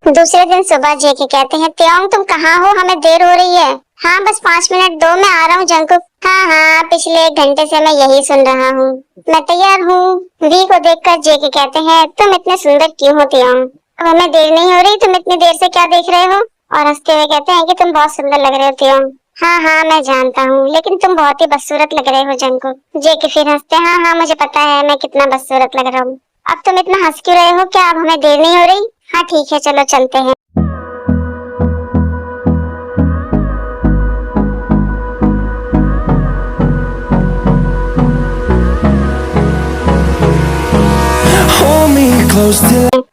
दूसरे दिन सुबह जेके कहते हैं, त्योंग तुम कहाँ हो, हमें देर हो रही है। हाँ बस 5 मिनट दो, मैं आ रहा हूँ जंकुक। हाँ पिछले 1 घंटे से मैं यही सुन रहा हूँ, मैं तैयार हूँ। वी को देखकर जेके कहते हैं, तुम इतने सुंदर क्यों हो त्योंग? अब हमें देर नहीं हो रही, तुम इतनी देर से क्या देख रहे हो? और हंसते हुए कहते हैं कि तुम बहुत सुंदर लग रहे हो त्योंग। हाँ मैं जानता हूँ, लेकिन तुम बहुत ही बदसूरत लग रहे हो जंकुक। जेके फिर हंसते हैं, हाँ मुझे पता है मैं कितना बदसूरत लग रहा हूँ। अब तुम इतना हंस क्यों रहे हो, क्या अब हमें देर नहीं हो रही? हाँ ठीक है चलो चलते हैं।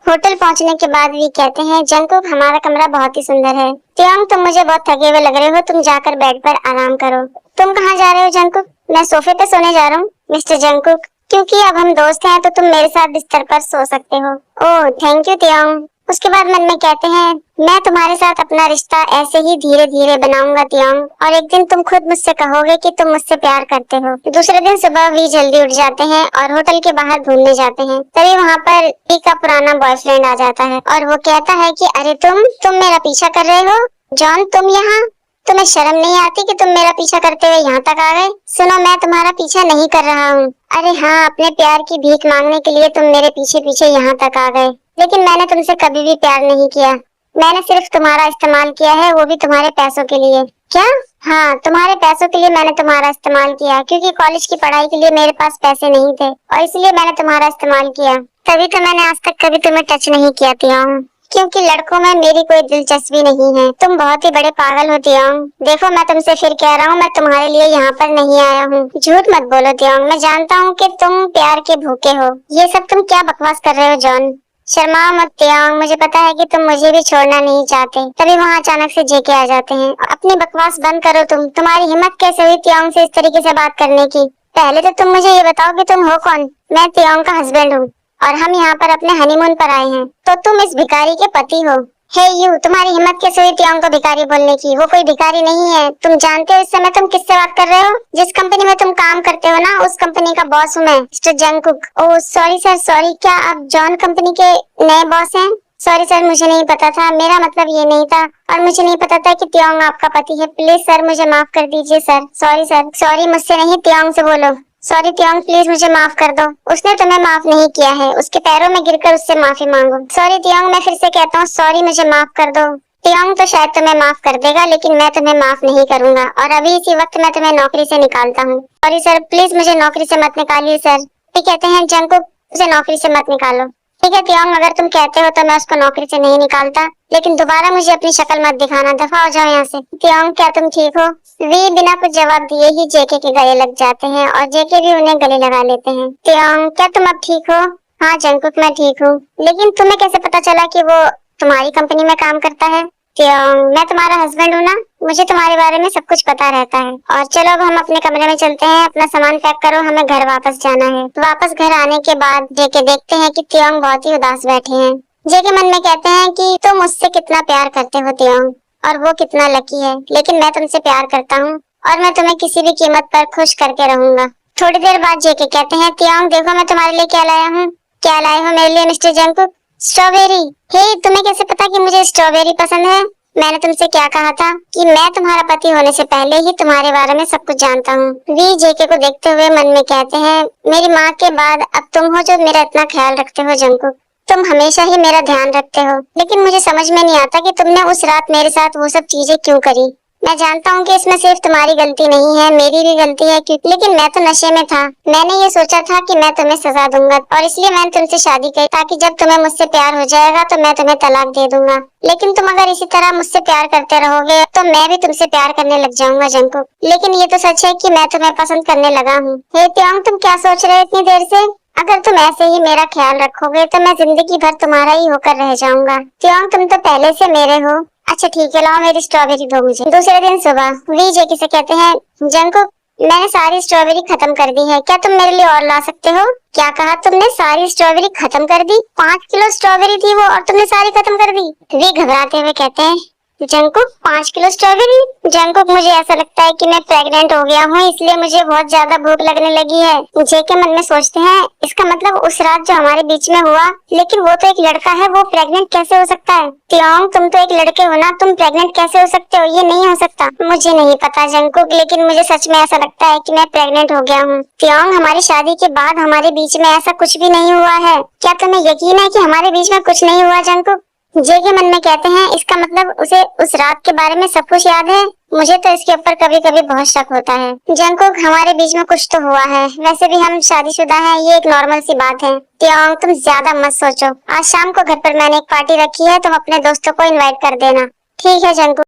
होटल पहुंचने के बाद भी कहते हैं, जंकुक हमारा कमरा बहुत ही सुंदर है। त्योंग तुम मुझे बहुत थके हुए लग रहे हो, तुम जाकर बेड पर आराम करो। तुम कहाँ जा रहे हो जंकुक? मैं सोफे पे सोने जा रहा हूँ मिस्टर जंकुक, क्योंकि अब हम दोस्त हैं तो तुम मेरे साथ बिस्तर पर सो सकते हो। ओह थैंक यू त्योंग। उसके बाद मन में कहते हैं, मैं तुम्हारे साथ अपना रिश्ता ऐसे ही धीरे धीरे बनाऊंगा त्योंग, और एक दिन तुम खुद मुझसे कहोगे कि तुम मुझसे प्यार करते हो। दूसरे दिन सुबह वी जल्दी उठ जाते हैं और होटल के बाहर घूमने जाते हैं। तभी वहाँ पर वी का पुराना बॉयफ्रेंड आ जाता है और वो कहता है कि अरे तुम मेरा पीछा कर रहे हो जॉन, तुम यहाँ? तुम्हें शर्म नहीं आती कि तुम मेरा पीछा करते हुए यहाँ तक आ गए? सुनो, मैं तुम्हारा पीछा नहीं कर रहा हूँ। अरे हाँ, अपने प्यार की भीख मांगने के लिए तुम मेरे पीछे पीछे यहाँ तक आ गए, लेकिन मैंने तुमसे कभी भी प्यार नहीं किया। मैंने सिर्फ तुम्हारा इस्तेमाल किया है, वो भी तुम्हारे पैसों के लिए। क्या? हाँ, तुम्हारे पैसों के लिए मैंने तुम्हारा इस्तेमाल किया, क्योंकि कॉलेज की पढ़ाई के लिए मेरे पास पैसे नहीं थे और इसलिए मैंने तुम्हारा इस्तेमाल किया। तभी तो मैंने आज तक कभी तुम्हें टच नहीं किया त्योंग, क्योंकि लड़कों में मेरी कोई दिलचस्पी नहीं है। तुम बहुत ही बड़े पागल हो त्योंग। देखो मैं तुमसे फिर कह रहा हूँ, मैं तुम्हारे लिए यहाँ पर नहीं आया हूँ। झूठ मत बोलो त्योंग, मैं जानता हूँ कि तुम प्यार के भूखे हो। ये सब तुम क्या बकवास कर रहे हो जॉन? शर्माओ मत त्योंग, मुझे पता है कि तुम मुझे भी छोड़ना नहीं चाहते। तभी वहाँ अचानक से जेके आ जाते हैं। अपनी बकवास बंद करो तुम्हारी हिम्मत कैसे हुई त्योंग से इस तरीके से बात करने की? पहले तो तुम मुझे ये बताओ कि तुम हो कौन? मैं त्योंग का हस्बैंड हूँ और हम यहाँ पर अपने हनीमून पर आए हैं, तो तुम इस भिखारी के पति हो। हे यू, तुम्हारी हिम्मत कैसे हुई त्योंग को भिखारी बोलने की? वो कोई भिखारी नहीं है। तुम जानते हो इस समय तुम किससे बात कर रहे हो? जिस कंपनी में तुम काम करते हो ना, उस कंपनी का बॉस हूँ मैं, mister Jungkook. Oh sorry sir, sorry. क्या आप जॉन कंपनी के नए बॉस हैं? सॉरी सर, मुझे नहीं पता था, मेरा मतलब ये नहीं था, और मुझे नहीं पता था कि त्योंग आपका पति है। प्लीज सर मुझे माफ कर दीजिए सर। Sorry sir. सॉरी मुझसे नहीं, त्योंग से बोलो। सॉरी त्योंग, प्लीज मुझे माफ कर दो। उसने तुम्हें माफ नहीं किया है, उसके पैरों में गिरकर उससे माफी मांगो। सॉरी त्योंग, मैं फिर से कहता हूँ, सॉरी मुझे माफ कर दो। त्योंग तो शायद तुम्हें माफ कर देगा, लेकिन मैं तुम्हें माफ नहीं करूंगा, और अभी इसी वक्त मैं तुम्हें नौकरी से निकालता हूँ। सॉरी सर, प्लीज मुझे नौकरी से मत निकालिए सर। ठीक कहते हैं जंकुक, उसे नौकरी से मत निकालो। ठीक है त्योंग, अगर तुम कहते हो तो मैं उसको नौकरी से नहीं निकालता, लेकिन दोबारा मुझे अपनी शक्ल मत दिखाना। दफा हो जाओ यहाँ से। त्योंग, क्या तुम ठीक हो? वी बिना कुछ जवाब दिए ही जेके के गले लग जाते हैं और जेके भी उन्हें गले लगा लेते हैं। त्योंग, क्या तुम अब ठीक हो? हाँ जंकुक, मैं ठीक हूँ, लेकिन तुम्हें कैसे पता चला कि वो तुम्हारी कंपनी में काम करता है? त्योंग, मैं तुम्हारा हस्बैंड हूँ ना, मुझे तुम्हारे बारे में सब कुछ पता रहता है। और चलो अब हम अपने कमरे में चलते हैं, अपना सामान पैक करो, हमें घर वापस जाना है। वापस घर आने के बाद जेके देखते हैं कि त्योंग बहुत ही उदास बैठे हैं। जेके मन में कहते हैं कि तुम मुझसे कितना प्यार करते हो त्योंग, और वो कितना लकी है, लेकिन मैं तुमसे प्यार करता हूँ और मैं तुम्हें किसी भी कीमत पर खुश करके रहूंगा। थोड़ी देर बाद जेके कहते हैं, त्योंग देखो मैं तुम्हारे लिए क्या लाया हूँ। क्या लाए हो मेरे लिए मिस्टर जंकुक? स्ट्रॉबेरी। हे, तुम्हें कैसे पता कि मुझे स्ट्रॉबेरी पसंद है? मैंने तुमसे क्या कहा था कि मैं तुम्हारा पति होने से पहले ही तुम्हारे बारे में सब कुछ जानता हूँ। वी जेके को देखते हुए मन में कहते हैं, मेरी माँ के बाद अब तुम हो जो मेरा इतना ख्याल रखते हो जंकुक। तुम हमेशा ही मेरा ध्यान रखते हो, लेकिन मुझे समझ में नहीं आता कि तुमने उस रात मेरे साथ वो सब चीजें क्यों करी। मैं जानता हूँ कि इसमें सिर्फ तुम्हारी गलती नहीं है, मेरी भी गलती है, क्योंकि लेकिन मैं तो नशे में था। मैंने ये सोचा था कि मैं तुम्हें सजा दूंगा, और इसलिए मैंने तुमसे शादी की, ताकि जब तुम्हें मुझसे प्यार हो जाएगा तो मैं तुम्हें तलाक दे दूंगा। लेकिन तुम अगर इसी तरह मुझसे प्यार करते रहोगे तो मैं भी तुमसे प्यार करने लग जाऊंगा जंकुक। लेकिन ये तो सच है कि मैं तुम्हें पसंद करने लगा हूँ। हे त्योंग, तुम क्या सोच रहे हो इतनी देर से? अगर तुम ऐसे ही मेरा ख्याल रखोगे तो मैं जिंदगी भर तुम्हारा ही होकर रह जाऊंगा। त्योंग, तुम तो पहले से मेरे हो। अच्छा ठीक है, लाओ मेरी स्ट्रॉबेरी दो मुझे। दूसरे दिन सुबह वी जेके से कहते हैं, जंकुक मैंने सारी स्ट्रॉबेरी खत्म कर दी है, क्या तुम मेरे लिए और ला सकते हो? क्या कहा तुमने? सारी स्ट्रॉबेरी खत्म कर दी? 5 किलो स्ट्रॉबेरी थी वो और तुमने सारी खत्म कर दी? वी घबराते हुए कहते हैं, जंकुक 5 किलो स्ट्रॉबेरी। जंकुक मुझे ऐसा लगता है कि मैं प्रेग्नेंट हो गया हूँ, इसलिए मुझे बहुत ज्यादा भूख लगने लगी है। जेके मन में सोचते हैं इसका मतलब उस रात जो हमारे बीच में हुआ, लेकिन वो तो एक लड़का है, वो प्रेग्नेंट कैसे हो सकता है? तियोंग तुम तो एक लड़के हो ना, तुम प्रेग्नेंट कैसे हो सकते हो? ये नहीं हो सकता। मुझे नहीं पता जंकुक, लेकिन मुझे सच में ऐसा लगता है कि मैं प्रेग्नेंट हो गया हूँ। तियोंग हमारी शादी के बाद हमारे बीच में ऐसा कुछ भी नहीं हुआ है। क्या तुम्हें यकीन है कि हमारे बीच में कुछ नहीं हुआ जंकुक? जेके मन में कहते हैं इसका मतलब उसे उस रात के बारे में सब कुछ याद है। मुझे तो इसके ऊपर कभी कभी बहुत शक होता है। जंकुक हमारे बीच में कुछ तो हुआ है, वैसे भी हम शादीशुदा हैं, ये एक नॉर्मल सी बात है। तियोंग तुम ज्यादा मत सोचो, आज शाम को घर पर मैंने एक पार्टी रखी है, तुम अपने दोस्तों को इनवाइट कर देना। ठीक है जंकुक।